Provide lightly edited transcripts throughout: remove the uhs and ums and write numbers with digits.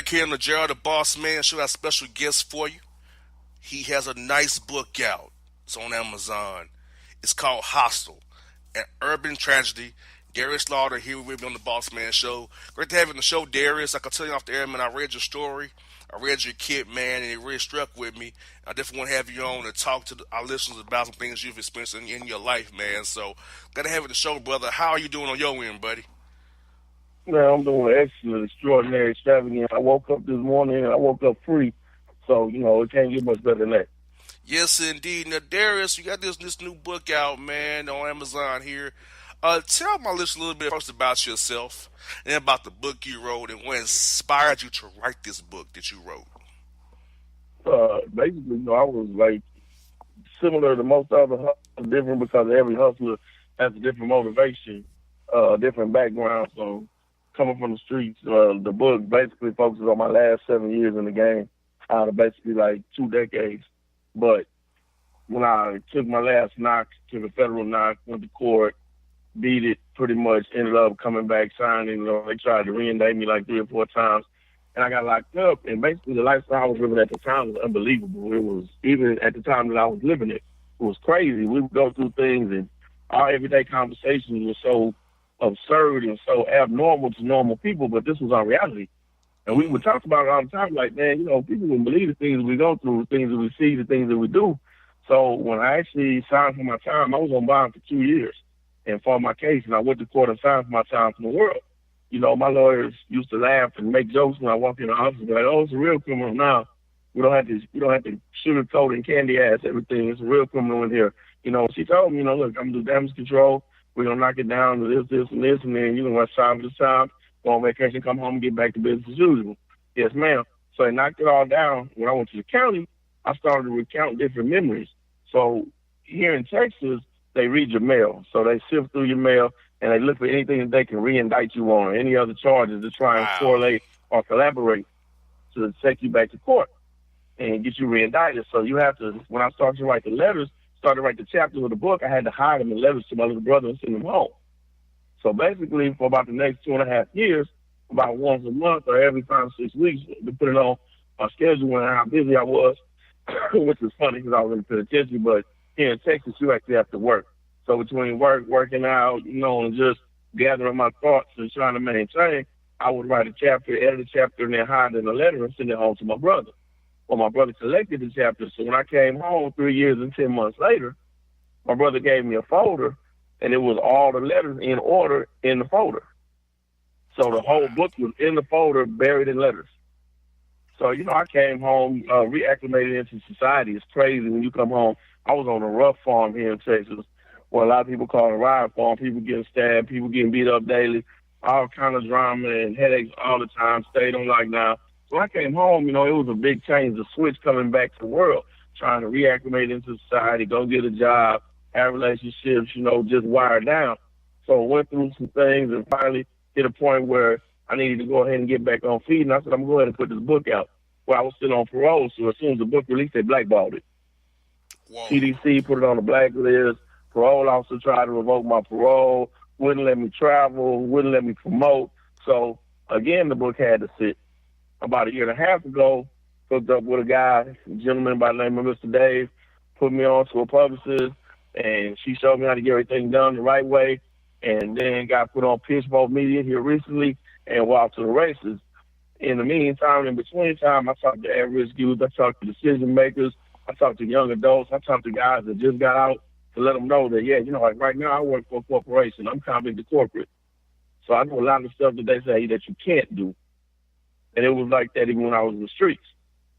back here on the Gerald the Bossman Show. Got a special guest for you. He has a nice book out. It's on Amazon. It's called Hostel, an urban tragedy. Darius Lauder here with me on the Bossman Show. Great to have you on the show, Darius. I can tell you off the air, man, I read your story. I read your kit, man, and it really struck with me. I definitely want to have you on and talk to our listeners about some things you've experienced in your life, man. So, got to have you on the show, brother. How are you doing on your end, buddy? Man, I'm doing excellent, extraordinary, extravagant. I woke up this morning and I woke up free. So, it can't get much better than that. Yes, indeed. Now, Darius, you got this new book out, man, on Amazon here. Tell my listeners a little bit first about yourself and about the book you wrote and what inspired you to write this book that you wrote. Basically, I was like similar to most other hustlers, different because every hustler has a different motivation, different background. So, coming from the streets, the book basically focuses on my last 7 years in the game, out of basically like 2 decades. But when I took my last knock, took a federal knock, went to court, beat it, pretty much ended up coming back signing. They tried to reindict me like 3 or 4 times, and I got locked up. And basically the lifestyle I was living at the time was unbelievable. It was, even at the time that I was living it was crazy. We would go through things, and our everyday conversations were so absurd and so abnormal to normal people, but this was our reality. And we would talk about it all the time, like, man, people wouldn't believe the things we go through, the things that we see, the things that we do. So when I actually signed for my time, I was on bond for 2 years and fought my case, and I went to court and signed for my time from the world. My lawyers used to laugh and make jokes when I walked in the office, like, oh, it's a real criminal now. We don't have to sugarcoat and candy ass everything. It's a real criminal in here. She told me, look, I'm gonna do damage control. We're going to knock it down to this, and this, and then you're going to rush time for this time, go on vacation, come home, and get back to business as usual. Yes, ma'am. So I knocked it all down. When I went to the county, I started to recount different memories. So here in Texas, they read your mail. So they sift through your mail, and they look for anything that they can re-indict you on, or any other charges to try and correlate or collaborate to take you back to court and get you re-indicted. So you have to, when I started to write the letters, started to write the chapters of the book, I had to hide them in letters to my little brother and send them home. So basically, for about the next 2.5 years, about once a month or every 5 or 6 weeks, depending on my schedule and how busy I was, which is funny because I was in the penitentiary, but here in Texas, you actually have to work. So between working out, and just gathering my thoughts and trying to maintain, I would write a chapter, edit a chapter, and then hide in a letter and send it home to my brother. Well, my brother collected the chapters, so when I came home 3 years and 10 months later, my brother gave me a folder, and it was all the letters in order in the folder. So the whole book was in the folder, buried in letters. So, I came home, reacclimated into society. It's crazy when you come home. I was on a rough farm here in Texas, where a lot of people call it a riot farm, people getting stabbed, people getting beat up daily, all kind of drama and headaches all the time, stayed on lockdown. When I came home, it was a big change, the switch coming back to the world, trying to reacclimate into society, go get a job, have relationships, just wired down. So I went through some things and finally hit a point where I needed to go ahead and get back on feet. And I said, I'm going to go ahead and put this book out. Well, I was still on parole, so as soon as the book released, they blackballed it. Whoa. CDC put it on the blacklist. Parole officer tried to revoke my parole, wouldn't let me travel, wouldn't let me promote. So, again, the book had to sit. About 1.5 years ago, hooked up with a gentleman by the name of Mr. Dave, put me on to a publicist, and she showed me how to get everything done the right way, and then got put on Pitchfork Media here recently and walked to the races. In the meantime, in between time, I talked to at-risk youth, I talked to decision makers, I talked to young adults, I talked to guys that just got out to let them know that, like right now I work for a corporation. I'm kind of into corporate. So I do a lot of stuff that they say that you can't do. And it was like that even when I was in the streets.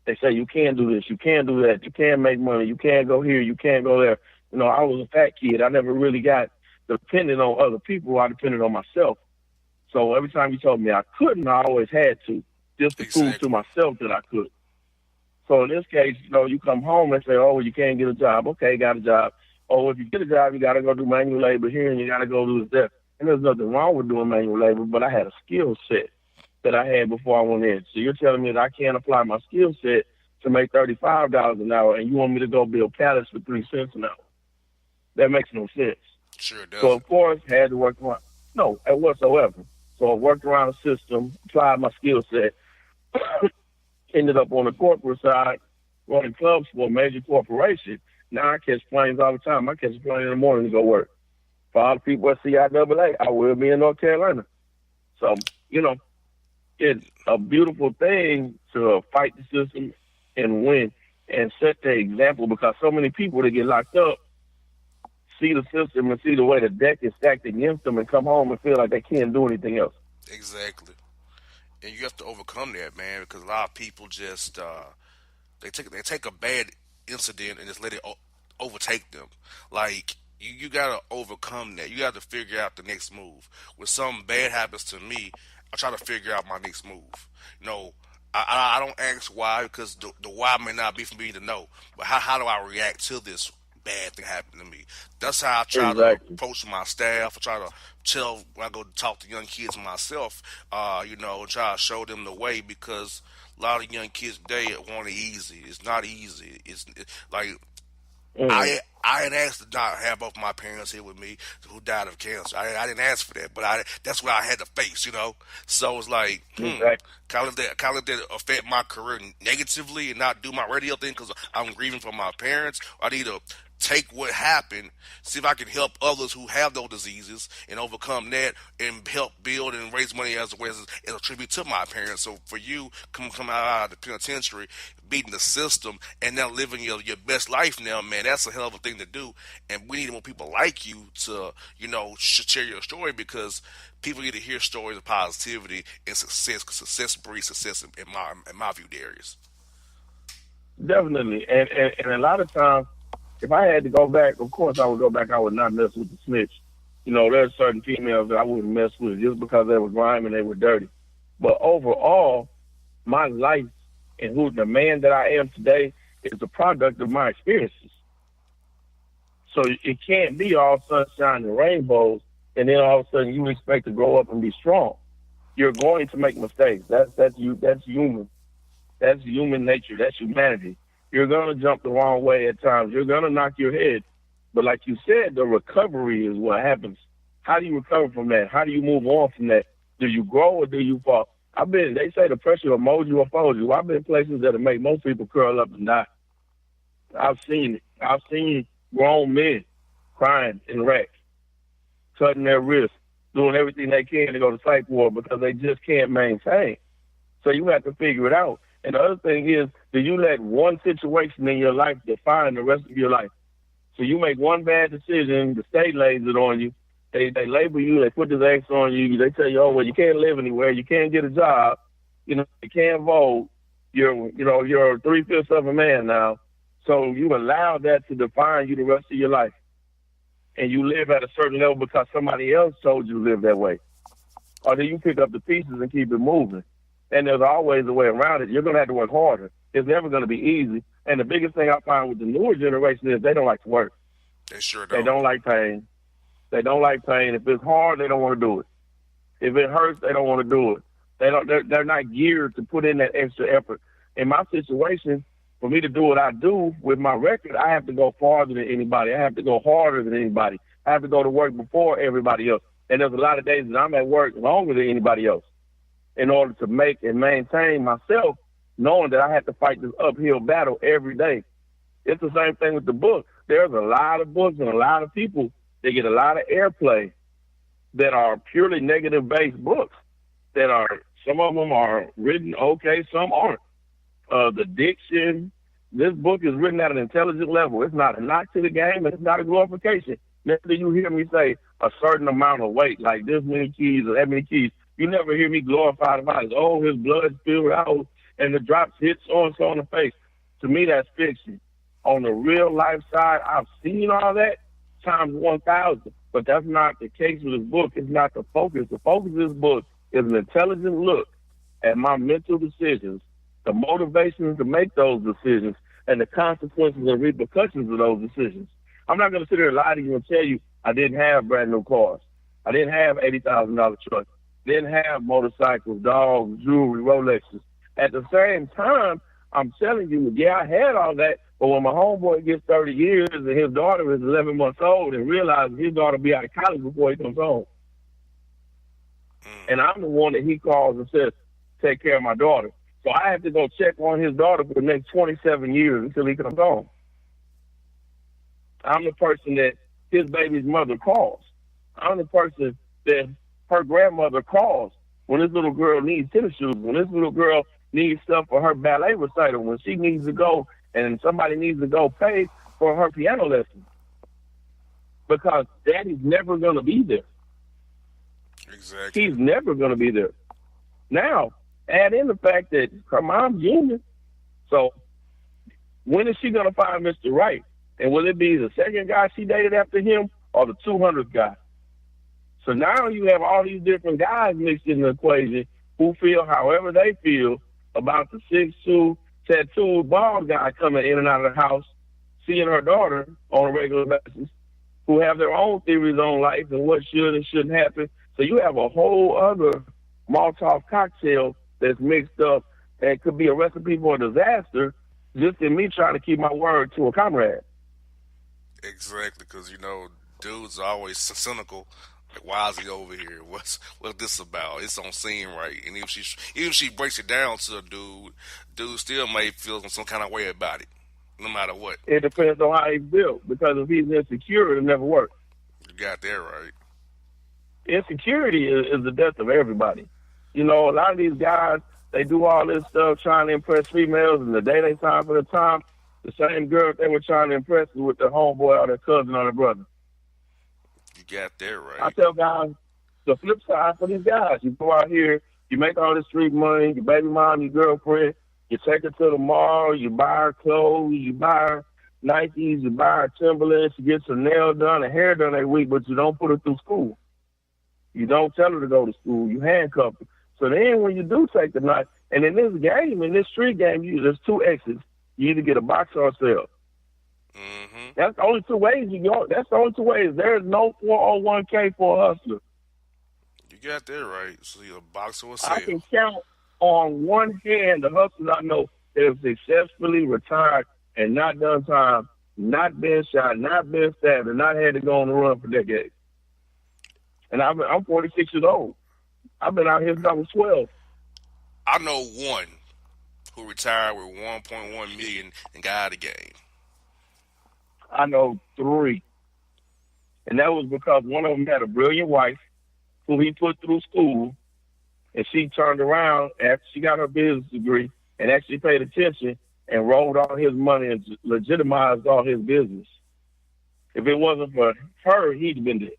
They say, you can't do this, you can't do that, you can't make money, you can't go here, you can't go there. I was a fat kid. I never really got dependent on other people. I depended on myself. So every time you told me I couldn't, I always had to, just to prove to myself that I could. So in this case, you come home and say, oh, well, you can't get a job. Okay, got a job. Oh, if you get a job, you got to go do manual labor here and you got to go do this. And there's nothing wrong with doing manual labor, but I had a skill set that I had before I went in. So you're telling me that I can't apply my skill set to make $35 an hour, and you want me to go build pallets for 3 cents an hour? That makes no sense. Sure does. So, of course, had to work around. No, whatsoever. So I worked around the system, applied my skill set, Ended up on the corporate side, running clubs for a major corporation. Now I catch planes all the time. I catch a plane in the morning to go work. For all the people at CIAA, I will be in North Carolina. So, it's a beautiful thing to fight the system and win and set the example, because so many people that get locked up see the system and see the way the deck is stacked against them and come home and feel like they can't do anything else. Exactly. And you have to overcome that, man, because a lot of people just they take a bad incident and just let it overtake them. Like you gotta overcome that. You got to figure out the next move. When something bad happens to me, I try to figure out my next move. I don't ask why, because the why may not be for me to know. But how do I react to this bad thing happening to me? That's how I try to approach my staff. I try to tell when I go to talk to young kids myself, and try to show them the way, because a lot of young kids today want it easy. It's not easy. It's like I had asked to not have both my parents here with me who died of cancer. I didn't ask for that, but that's what I had to face, So it's like, can I let that affect my career negatively and not do my radio thing because I'm grieving for my parents? I need to take what happened, see if I can help others who have those diseases and overcome that, and help build and raise money as a tribute to my parents. So for you, come out of the penitentiary, beating the system, and now living your best life now, man, that's a hell of a thing to do. And we need more people like you to, share your story, because people need to hear stories of positivity and success, because success breeds success in my view, Darius. Definitely. And a lot of times, if I had to go back, of course I would go back. I would not mess with the snitch. There's certain females that I wouldn't mess with just because they were grimy and they were dirty. But overall, my life and the man that I am today is a product of my experiences. So it can't be all sunshine and rainbows, and then all of a sudden you expect to grow up and be strong. You're going to make mistakes. That's you. That's human. That's human nature. That's humanity. You're going to jump the wrong way at times. You're going to knock your head. But like you said, the recovery is what happens. How do you recover from that? How do you move on from that? Do you grow or do you fall? They say the pressure will mold you or fold you. I've been places that'll make most people curl up and die. I've seen it. I've seen grown men crying in wrecks, cutting their wrists, doing everything they can to go to psych ward because they just can't maintain. So you have to figure it out. And the other thing is, do you let one situation in your life define the rest of your life? So you make one bad decision, the state lays it on you. They label you, they put this X on you, they tell you, oh, well, you can't live anywhere, you can't get a job, you can't vote, you're 3/5 of a man now. So you allow that to define you the rest of your life. And you live at a certain level because somebody else told you to live that way. Or do you pick up the pieces and keep it moving? And there's always a way around it. You're going to have to work harder. It's never going to be easy. And the biggest thing I find with the newer generation is they don't like to work. They sure don't. They don't like pain. They don't like pain. If it's hard, they don't want to do it. If it hurts, they don't want to do it. They're not geared to put in that extra effort. In my situation, for me to do what I do with my record, I have to go farther than anybody. I have to go harder than anybody. I have to go to work before everybody else. And there's a lot of days that I'm at work longer than anybody else in order to make and maintain myself, knowing that I have to fight this uphill battle every day. It's the same thing with the book. There's a lot of books and a lot of people that get a lot of airplay that are purely negative-based books. Some of them are written okay, some aren't. The diction, this book is written at an intelligent level. It's not a knock to the game, and it's not a glorification. Never do you hear me say a certain amount of weight, like this many keys or that many keys. You never hear me glorify the body. Oh, his blood spilled out and the drops hit so-and-so on the face. To me, that's fiction. On the real life side, I've seen all that times 1,000. But that's not the case with this book. It's not the focus. The focus of this book is an intelligent look at my mental decisions, the motivations to make those decisions, and the consequences and repercussions of those decisions. I'm not going to sit here and lie to you and tell you I didn't have brand new cars. I didn't have $80,000 trucks. Didn't have motorcycles, dogs, jewelry, Rolexes. At the same time, I'm telling you, yeah, I had all that, but when my homeboy gets 30 years and his daughter is 11 months old and realizes his daughter will be out of college before he comes home, and I'm the one that he calls and says, take care of my daughter. So I have to go check on his daughter for the next 27 years until he comes home. I'm the person that his baby's mother calls. I'm the person that her grandmother calls when this little girl needs tennis shoes, when this little girl needs stuff for her ballet recital, when she needs to go and somebody needs to go pay for her piano lesson. Because daddy's never going to be there. Exactly. He's never going to be there. Now, add in the fact that her mom's junior. So when is she going to find Mr. Right? And will it be the second guy she dated after him or the 200th guy? So now you have all these different guys mixed in the equation who feel however they feel about the 6'2", tattooed bald guy coming in and out of the house, seeing her daughter on a regular basis, who have their own theories on life and what should and shouldn't happen. So you have a whole other Molotov cocktail that's mixed up and could be a recipe for a disaster just in me trying to keep my word to a comrade. Exactly, because, dudes are always cynical. Like, why is he over here? What's this about? It's on scene, right? And even if she breaks it down to a dude still may feel some kind of way about it, no matter what. It depends on how he's built, because if he's insecure, it'll never work. You got that right. Insecurity is the death of everybody. A lot of these guys, they do all this stuff trying to impress females, and the day they sign for the time, the same girl they were trying to impress is with their homeboy or their cousin or their brother. You got that right. I tell guys, the flip side for these guys, you go out here, you make all this street money, your baby mom, your girlfriend, you take her to the mall, you buy her clothes, you buy her Nikes, you buy her Timberlands, she gets her nails done, her hair done every week, but you don't put her through school. You don't tell her to go to school. You handcuff her. So then when you do take the knife, and in this game, in this street game, there's two exits. You either get a box or a sale. Mm-hmm. That's the only two ways you go. That's the only two ways. There's no 401k for a hustler. You got that right. So you're a box or a sale. I can count on one hand the hustlers I know that have successfully retired and not done time, not been shot, not been stabbed, and not had to go on the run for decades. And I'm 46 years old. I've been out here since I was 12. I know one who retired with $1.1 million and got out of the game. I know 3. And that was because one of them had a brilliant wife who he put through school, and she turned around after she got her business degree and actually paid attention and rolled all his money and legitimized all his business. If it wasn't for her, he'd been dead.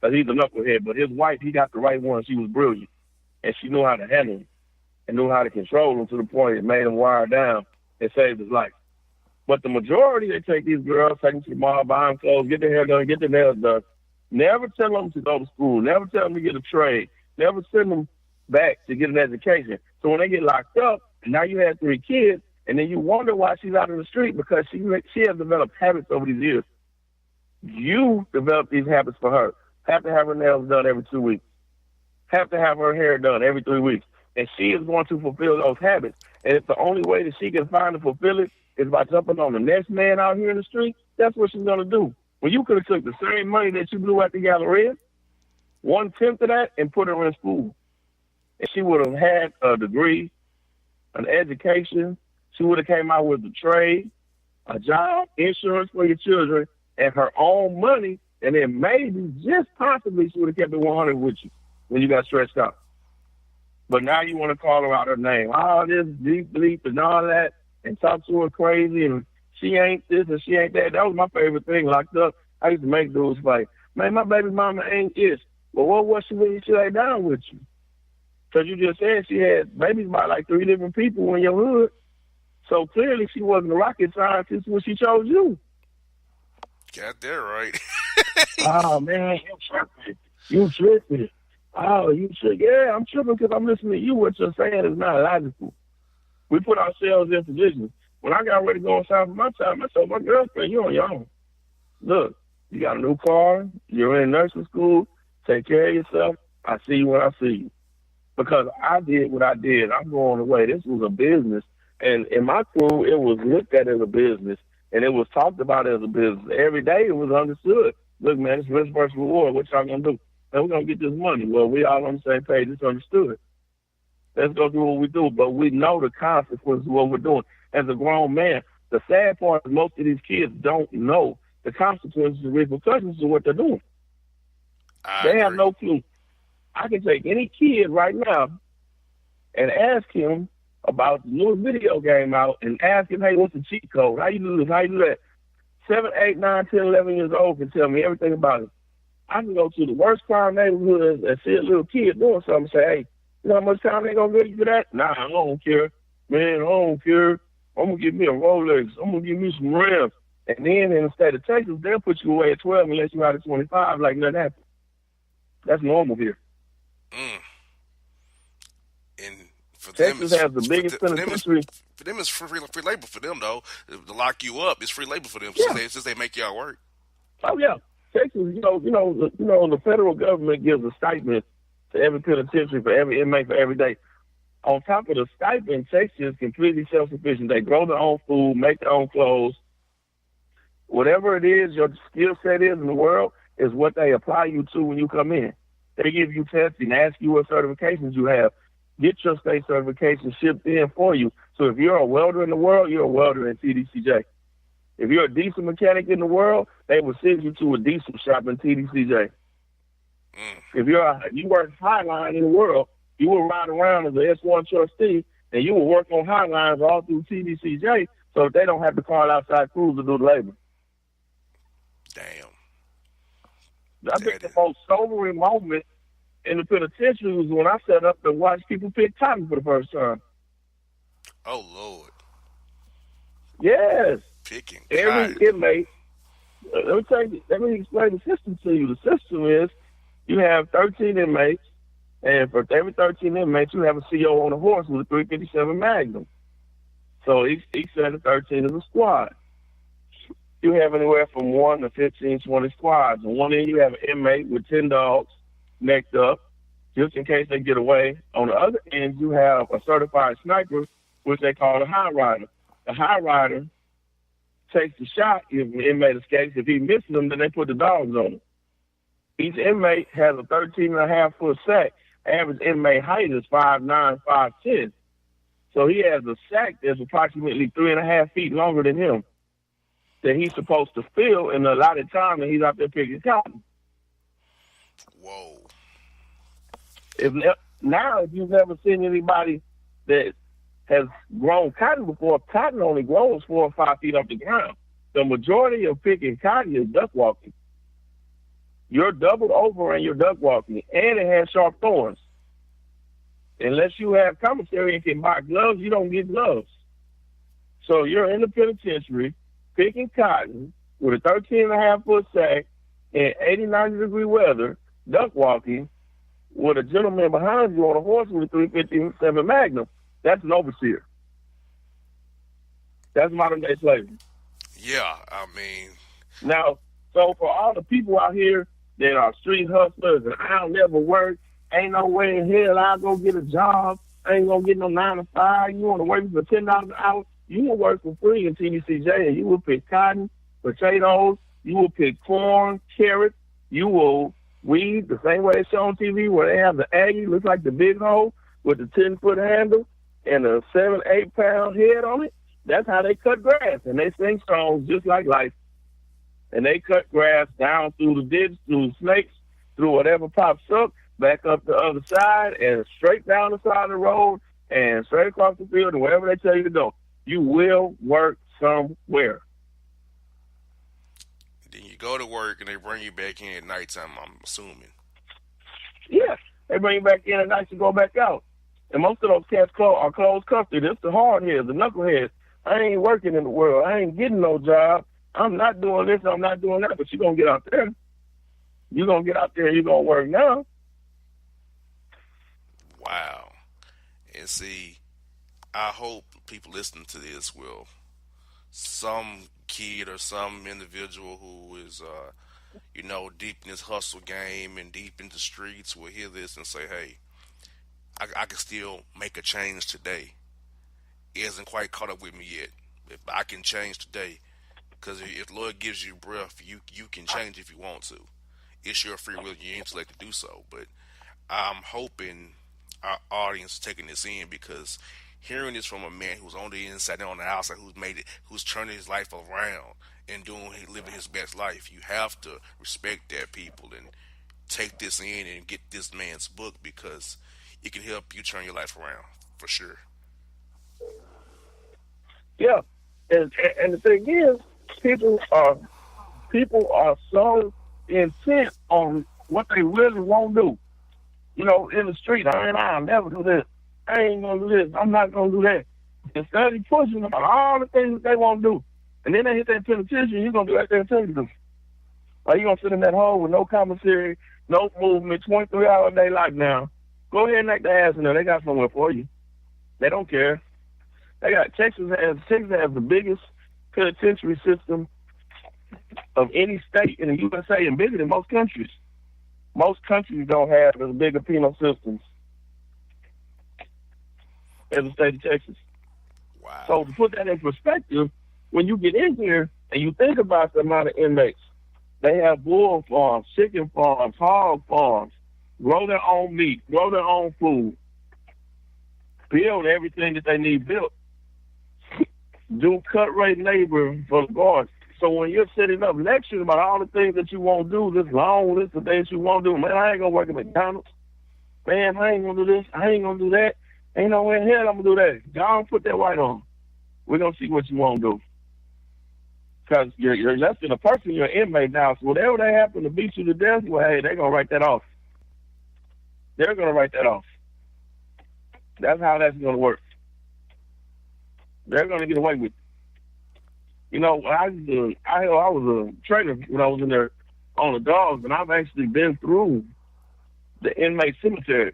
Because he's a knucklehead. But his wife, he got the right one. She was brilliant. And she knew how to handle him and knew how to control him to the point it made him wire down and saved his life. But the majority, they take these girls, take them to the mall, buy them clothes, get their hair done, get their nails done. Never tell them to go to school. Never tell them to get a trade. Never send them back to get an education. So when they get locked up, and now you have 3 kids, and then you wonder why she's out in the street, because she has developed habits over these years. You developed these habits for her. Have to have her nails done every 2 weeks. Have to have her hair done every 3 weeks. And she is going to fulfill those habits. And if the only way that she can find to fulfill it is by jumping on the next man out here in the street, that's what she's going to do. Well, you could have took the same money that you blew at the Galleria, 1/10 of that, and put her in school. And she would have had a degree, an education. She would have came out with a trade, a job, insurance for your children, and her own money. And then maybe, just possibly, she would have kept it 100 with you when you got stretched out. But now you want to call her out her name. All this deep bleep and all that, and talk to her crazy, and she ain't this and she ain't that. That was my favorite thing. Locked up, I used to make dudes like, man, my baby mama ain't this. But what was she when she lay down with you? Because you just said she had babies by like 3 different people in your hood. So clearly she wasn't a rocket scientist when she chose you. Got that right. Oh, man, you tripping. You tripping. Oh, you tripping. Yeah, I'm tripping because I'm listening to you. What you're saying is not logical. We put ourselves in positions. When I got ready to go inside for my time, I told my girlfriend, you're on your own. Look, you got a new car. You're in nursing school. Take care of yourself. I see you when I see you. Because I did what I did. I'm going away. This was a business. And in my crew, it was looked at as a business. And it was talked about as a business. Every day it was understood. Look, man, it's risk versus reward. What y'all going to do? And we're going to get this money. Well, we all on the same page. It's understood. Let's go do what we do. But we know the consequences of what we're doing. As a grown man, the sad part is most of these kids don't know the consequences and repercussions of what they're doing. I They have agree. no clue. I can take any kid right now and ask him about the newest video game out and ask him, hey, what's the cheat code? How you do this? How you do that? 7, 8, 9, 10, 11 years old can tell me everything about it. I can go to the worst crime neighborhoods and see a little kid doing something and say, hey, you know how much time they going to give you for that? Nah, I don't care. Man, I don't care. I'm going to give me a Rolex. I'm going to give me some rims. And then in the state of Texas, they'll put you away at 12 and let you out at 25 like nothing happened. That's normal here. Mm. And for them, Texas it's has the biggest penitentiary. for them it's free labor for them though. To lock you up, it's free labor for them Yeah. since they make y'all work. Oh yeah, Texas. The federal government gives a stipend to every penitentiary for every inmate for every day. On top of the stipend, Texas is completely self-sufficient. They grow their own food, make their own clothes. Whatever it is your skill set is in the world is what they apply you to when you come in. They give you testing, ask you what certifications you have. Get your state certification shipped in for you. So if you're a welder in the world, you're a welder in TDCJ. If you're a diesel mechanic in the world, they will send you to a diesel shop in TDCJ. If you work Highline in the world, you will ride around as an S1 trustee, and you will work on Highlines all through TDCJ so that they don't have to call outside crews to do the labor. Damn. I think the most sobering moment in the penitentiary was when I sat up and watched people pick cotton for the first time. Oh Lord. Yes. Picking Every cotton. inmate. Let me explain the system to you. The system is you have 13 inmates, and for every 13 inmates, you have a CO on a horse with a 357 Magnum. So each set of 13 is a squad. You have anywhere from 1 to 15, 20 squads. On one end, you have an inmate with 10 dogs necked up, just in case they get away. On the other end, you have a certified sniper, which they call a high rider. The high rider takes the shot if the inmate escapes. If he misses them, then they put the dogs on him. Each inmate has a 13.5-foot sack. Average inmate height is 5'9", 5'10". So he has a sack that's approximately 3.5 feet longer than him that he's supposed to fill in the allotted time that he's out there picking cotton. Whoa. If you've never seen anybody that has grown cotton before, cotton only grows 4 or 5 feet off the ground. The majority of picking cotton is duck walking. You're doubled over and you're duck walking, and it has sharp thorns. Unless you have commissary and can buy gloves, you don't get gloves. So you're in the penitentiary picking cotton with a 13.5-foot sack in 80, 90-degree weather, duck walking, with a gentleman behind you on a horse with a 357 Magnum. That's an overseer. That's modern-day slavery. Yeah, I mean. Now, so for all the people out here that are street hustlers and I'll never work, ain't no way in hell I'll go get a job, I ain't gonna get no 9 to 5, you want to work for $10 an hour, you will work for free in TDCJ, and you will pick cotton, potatoes, you will pick corn, carrots, you will weed the same way they show on TV where they have the Aggie, looks like the big hole with the 10-foot handle and a 7, 8-pound head on it. That's how they cut grass, and they sing songs just like life. And they cut grass down through the ditch, through the snakes, through whatever pops up, back up the other side, and straight down the side of the road, and straight across the field, and wherever they tell you to go. You will work somewhere. Then you go to work and they bring you back in at nighttime, I'm assuming. Yeah, they bring you back in at night to go back out. And most of those cats are closed custody. It's the hard heads, the knuckleheads. I ain't working in the world. I ain't getting no job. I'm not doing this. I'm not doing that. But you're going to get out there. You're going to get out there and you're going to work now. Wow. And see, I hope people listening to this will, some kid or some individual who is, deep in this hustle game and deep in the streets will hear this and say, hey, I can still make a change today. It hasn't quite caught up with me yet. If I can change today, because if the Lord gives you breath, you can change if you want to. It's your free will, your intellect to do so. But I'm hoping our audience taking this in, because hearing this from a man who's on the inside and on the outside, who's made it, who's turning his life around and living his best life, you have to respect that, people, and take this in and get this man's book, because it can help you turn your life around for sure. Yeah, and the thing is, people are people are so intent on what they really won't do. You know, in the street, I'll never do this. I ain't gonna do this. I'm not gonna do that. Instead of pushing them on all the things that they won't do, and then they hit that penitentiary, you're gonna do that tell you to. Or you gonna sit in that hole with no commissary, no movement, 23 hours a day like now. Go ahead and act the ass in there. They got somewhere for you. They don't care. They got Texas has the biggest penitentiary system of any state in the USA, and bigger than most countries. Most countries don't have as big a penal systems as the state of Texas. Wow. So to put that in perspective, when you get in here and you think about the amount of inmates, they have bull farms, chicken farms, hog farms, grow their own meat, grow their own food, build everything that they need built, do cut rate labor for the guards. So when you're setting up lectures about all the things that you won't do, this long list of things you won't do, man, I ain't gonna work at McDonald's. Man, I ain't gonna do this. I ain't gonna do that. Ain't no way in hell I'm gonna do that. Go on, put that white on. We're gonna see what you won't do. Because you're less than a person, you're an inmate now. So whatever they happen to beat you to death, well, hey, they're gonna write that off. They're gonna write that off. That's how that's gonna work. They're gonna get away with it. You know, I was a trainer when I was in there on the dogs, and I've actually been through the inmate cemeteries.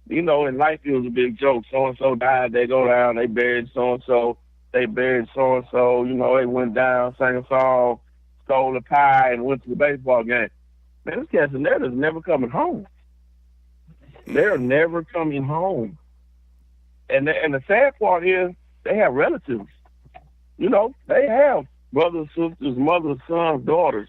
You know, in life it was a big joke. So-and-so died, they go down, they buried so-and-so, they buried so-and-so, you know, they went down, sang a song, stole a pie, and went to the baseball game. Man, this cats and is never coming home. They're never coming home. And the sad part is they have relatives. You know, they have brothers, sisters, mothers, sons, daughters,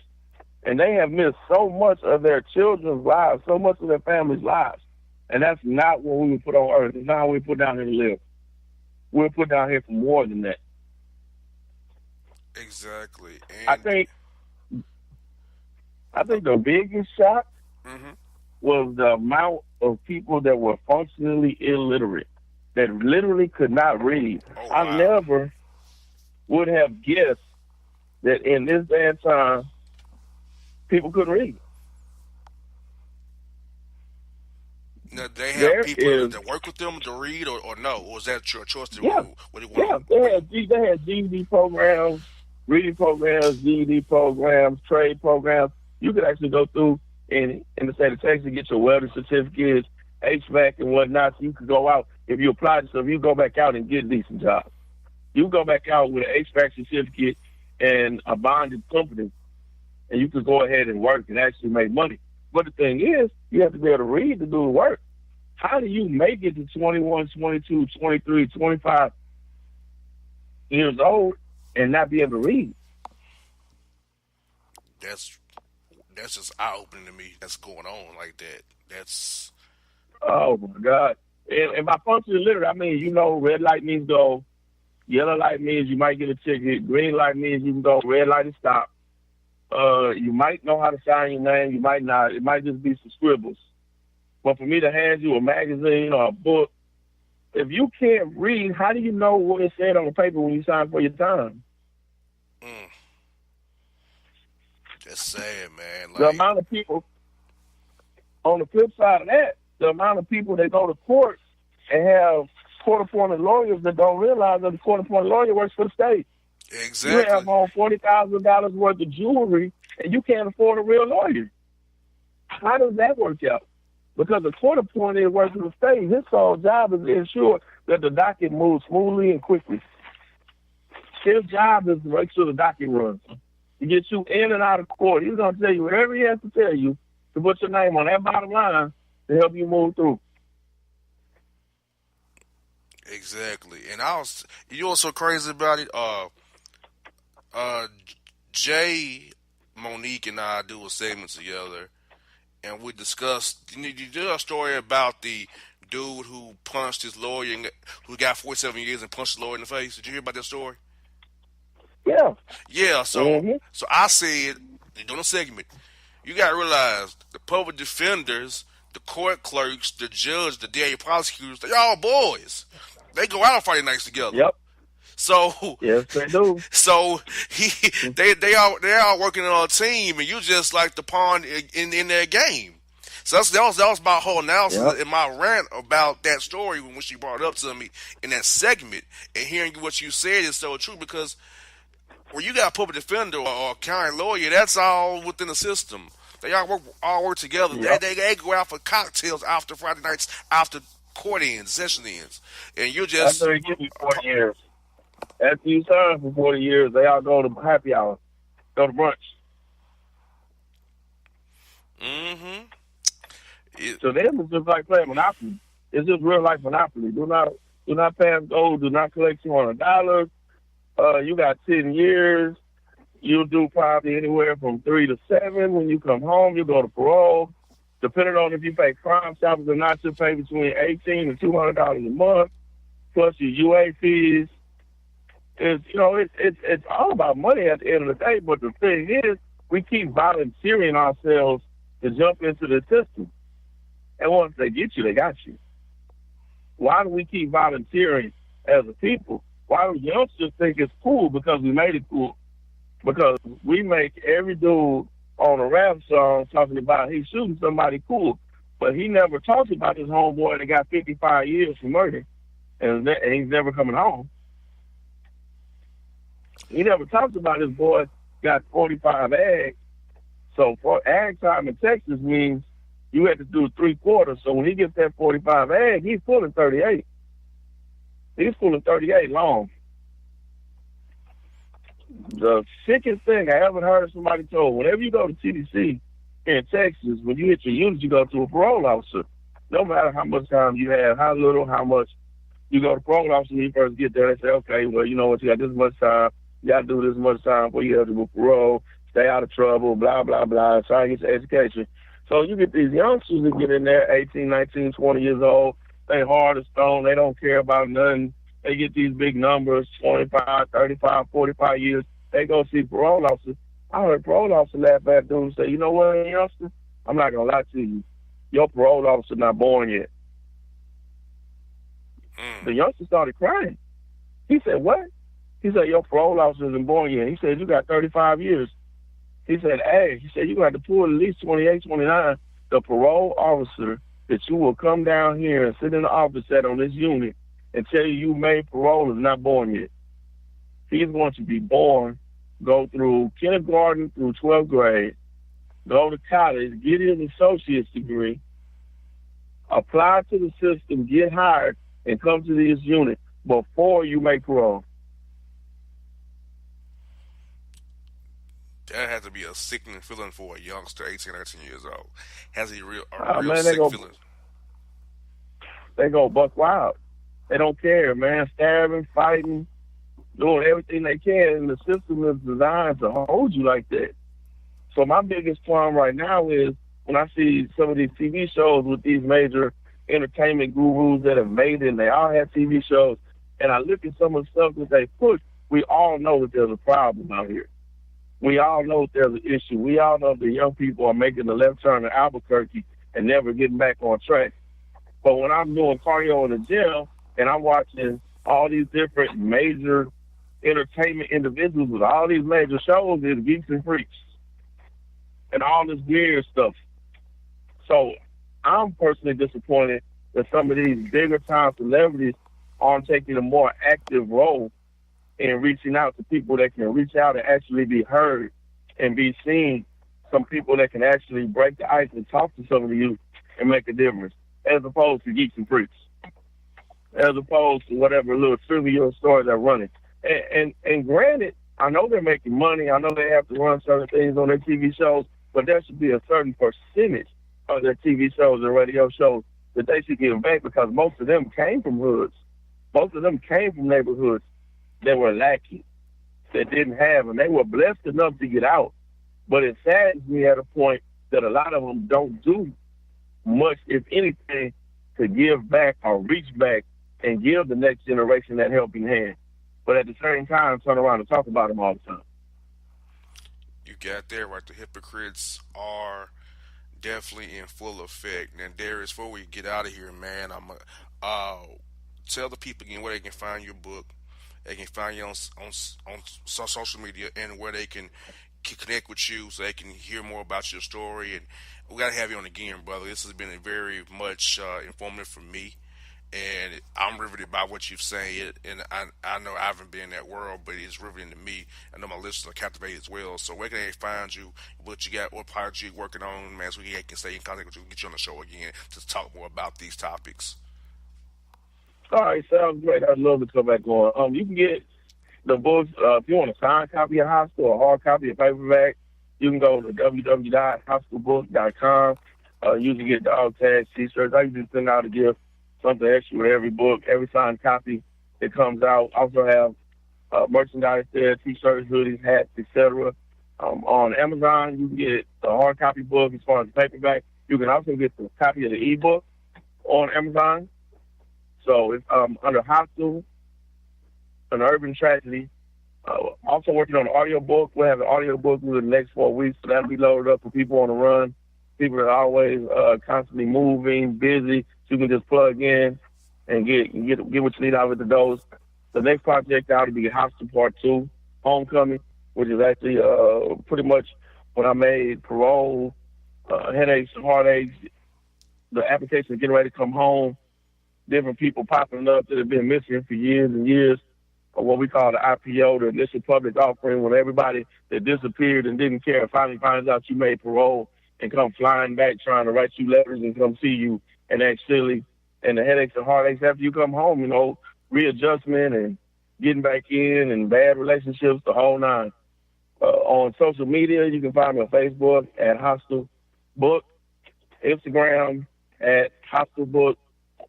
and they have missed so much of their children's lives, so much of their family's lives. And that's not what we were put on earth. It's not what we put down here to live. We're put down here for more than that. Exactly. And I think the biggest shock was the amount of people that were functionally illiterate, that literally could not read. Oh, wow. I never would have guessed that in this day and time, people couldn't read. Now, they have people that work with them to read, or no? Or is that your choice to yeah. They had GED programs, reading programs, GED programs, trade programs. You could actually go through in the state of Texas, get your welding certificates, HVAC and whatnot, so you could go out. If you apply to stuff, you go back out and get a decent job. You go back out with an HVAC certificate and a bonded company, and you could go ahead and work and actually make money. But the thing is, you have to be able to read to do the work. How do you make it to 21, 22, 23, 25 years old and not be able to read? That's just eye-opening to me. That's going on like that. That's... Oh, my God. And by functionally literate, I mean, you know, red light means go. Yellow light means you might get a ticket. Green light means you can go. Red light is stop. You might know how to sign your name. You might not. It might just be some scribbles. But for me to hand you a magazine or a book, if you can't read, how do you know what it said on the paper when you sign for your time? That's sad, man. The amount of people, on the flip side of that, the amount of people that go to court and have court-appointed lawyers that don't realize that the court-appointed lawyer works for the state. Exactly. You have on $40,000 worth of jewelry, and you can't afford a real lawyer. How does that work out? Because the court-appointed works for the state. His sole job is to ensure that the docket moves smoothly and quickly. His job is to make sure the docket runs. To get you in and out of court. He's going to tell you whatever he has to tell you to put your name on that bottom line to help you move through. Exactly. And you know what's so crazy about it? Jay, Monique, and I do a segment together, and we discussed. You did a story about the dude who punched his lawyer, who got 47 years and punched his lawyer in the face. Did you hear about that story? Yeah. Yeah. So I said during the segment, you got to realize the public defenders, the court clerks, the judge, the DA prosecutors, they all boys. They go out on Friday nights together. Yep. So yes, they do. So they're all working on a team, and you just like the pawn in their game. So that was my whole analysis and my rant about that story when she brought it up to me in that segment. And hearing what you said is so true, because when you got a public defender or a county lawyer, that's all within the system. They all work together. Yep. They go out for cocktails after Friday nights, after court ends, session ends, and you just after they give you 40 years. After you serve for 40 years, they all go to happy hour, go to brunch. Mm-hmm. So them is just like playing Monopoly. It's just real life Monopoly. Do not pass go. Do not collect $200. You got 10 years. You'll do probably anywhere from 3 to 7. When you come home, you go to parole. Depending on if you pay crime stoppers or not, you'll pay between $18 and $200 a month, plus your UA fees. It's all about money at the end of the day. But the thing is, we keep volunteering ourselves to jump into the system. And once they get you, they got you. Why do we keep volunteering as a people? Why do youngsters think it's cool? Because we made it cool. Because we make every dude on a rap song talking about he's shooting somebody cool. But he never talks about his homeboy that got 55 years for murder. And he's never coming home. He never talks about his boy got 45 ag. So for ag time in Texas means you had to do 3/4. So when he gets that 45 ag, he's pulling 38. He's pulling 38 long. The sickest thing I ever heard somebody told, whenever you go to TDC in Texas, when you hit your unit, you go to a parole officer. No matter how much time you have, how little, how much, you go to parole officer when you first get there. They say, okay, well, you know what, you got this much time. You got to do this much time before you have to go parole, stay out of trouble, blah, blah, blah, try to get your education. So you get these youngsters that get in there, 18, 19, 20 years old. They hard as stone. They don't care about nothing. They get these big numbers, 25, 35, 45 years. They go see parole officers. I heard parole officer laugh at them and say, you know what, youngster? I'm not going to lie to you. Your parole officer not born yet. The youngster started crying. He said, what? He said, your parole officer isn't born yet. He said, you got 35 years. He said, hey, he said, you got to pull at least 28, 29. The parole officer that you will come down here and sit in the office at on this unit and tell you made parole is not born yet. He's going to be born, go through kindergarten through 12th grade, go to college, get his associate's degree, apply to the system, get hired, and come to this unit before you make parole. That has to be a sickening feeling for a youngster, 18, 19 years old. Has a real man, sick feeling. They go buck wild. They don't care, man. Stabbing, fighting, doing everything they can, and the system is designed to hold you like that. So my biggest problem right now is when I see some of these TV shows with these major entertainment gurus that have made it, and they all have TV shows, and I look at some of the stuff that they push, we all know that there's a problem out here. We all know that there's an issue. We all know the young people are making the left turn in Albuquerque and never getting back on track. But when I'm doing cardio in the gym and I'm watching all these different major entertainment individuals with all these major shows, there's geeks and freaks and all this weird stuff. So I'm personally disappointed that some of these bigger time celebrities aren't taking a more active role in reaching out to people that can reach out and actually be heard and be seen. Some people that can actually break the ice and talk to some of the youth and make a difference, as opposed to geeks and freaks, as opposed to whatever little trivial story they're running. And granted, I know they're making money. I know they have to run certain things on their TV shows, but there should be a certain percentage of their TV shows and radio shows that they should give back, because most of them came from hoods. Most of them came from neighborhoods that were lacking, that didn't have, and they were blessed enough to get out. But it saddens me at a point that a lot of them don't do much, if anything, to give back or reach back and give the next generation that helping hand. But at the same time, turn around and talk about them all the time. You got that right. The hypocrites are definitely in full effect. And Darius, before we get out of here, man, I'm tell the people again where they can find your book. They can find you on social media, and where they can connect with you so they can hear more about your story. And we got to have you on again, brother. This has been a very much informative for me, and I'm riveted by what you've said. And I know I haven't been in that world, but it's riveting to me. I know my listeners are captivated as well. So where can they find you? What you got? What project you working on, man? So we can stay in contact with you, get you on the show again to talk more about these topics. All right, sounds great. I'd love to come back on. You can get the books, if you want a signed copy of Hostile or a hard copy of paperback, you can go to www.hostilebook.com. You can get dog tags, t-shirts. I usually send out a gift, something extra with every book, every signed copy that comes out. Also have merchandise there, t-shirts, hoodies, hats, etc. On Amazon, you can get the hard copy book as far as the paperback. You can also get the copy of the ebook on Amazon. So it's under Hostile, an Urban Tragedy. Also working on an audiobook. We'll have an audiobook within the next 4 weeks, so that'll be loaded up for people on the run, people that are always constantly moving, busy. So you can just plug in and get what you need out of the dose. The next project out will be Hostile Part 2, Homecoming, which is actually pretty much when I made parole, headaches and heartaches, the application is getting ready to come home, different people popping up that have been missing for years and years, or what we call the IPO, the initial public offering, when everybody that disappeared and didn't care finally finds out you made parole and come flying back trying to write you letters and come see you and act silly. And the headaches and heartaches after you come home, readjustment and getting back in and bad relationships, the whole nine. On social media, you can find me on Facebook at Hostile Book, Instagram at Hostile Book.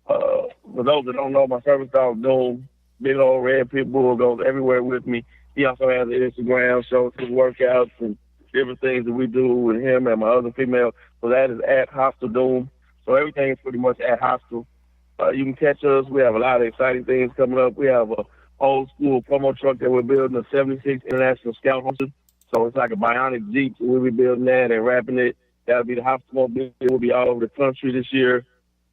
For those that don't know, my service dog Doom, big old red pit bull, goes everywhere with me. He also has an Instagram, shows his workouts and different things that we do with him and my other female. So that is at Hostile Doom. So everything is pretty much at Hostile. You can catch us. We have a lot of exciting things coming up. We have a old school promo truck that we're building, a 76 International Scout Hunter. So it's like a bionic Jeep. So we'll be building that and wrapping it. That'll be the Hostile Mobile. We'll be all over the country this year.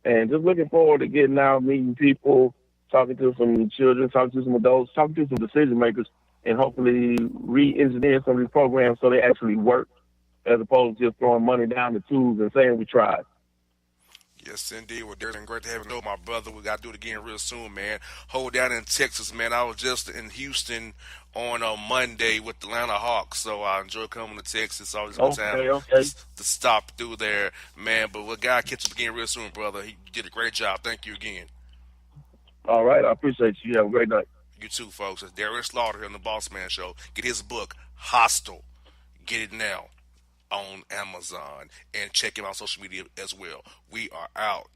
And just looking forward to getting out, meeting people, talking to some children, talking to some adults, talking to some decision makers, and hopefully re-engineer some of these programs so they actually work, as opposed to just throwing money down the tubes and saying we tried. Yes, indeed. Well, Darius, great to have you, my brother. We got to do it again real soon, man. Hold down in Texas, man. I was just in Houston on Monday with the Atlanta Hawks, so I enjoy coming to Texas. Always a good time to stop through there, man. But we'll God catch up again real soon, brother. He did a great job. Thank you again. All right. I appreciate you. Have a great night. You too, folks. It's Darius Slaughter here on the Bossman Show. Get his book, Hostile. Get it now on Amazon, and check him out on social media as well. We are out.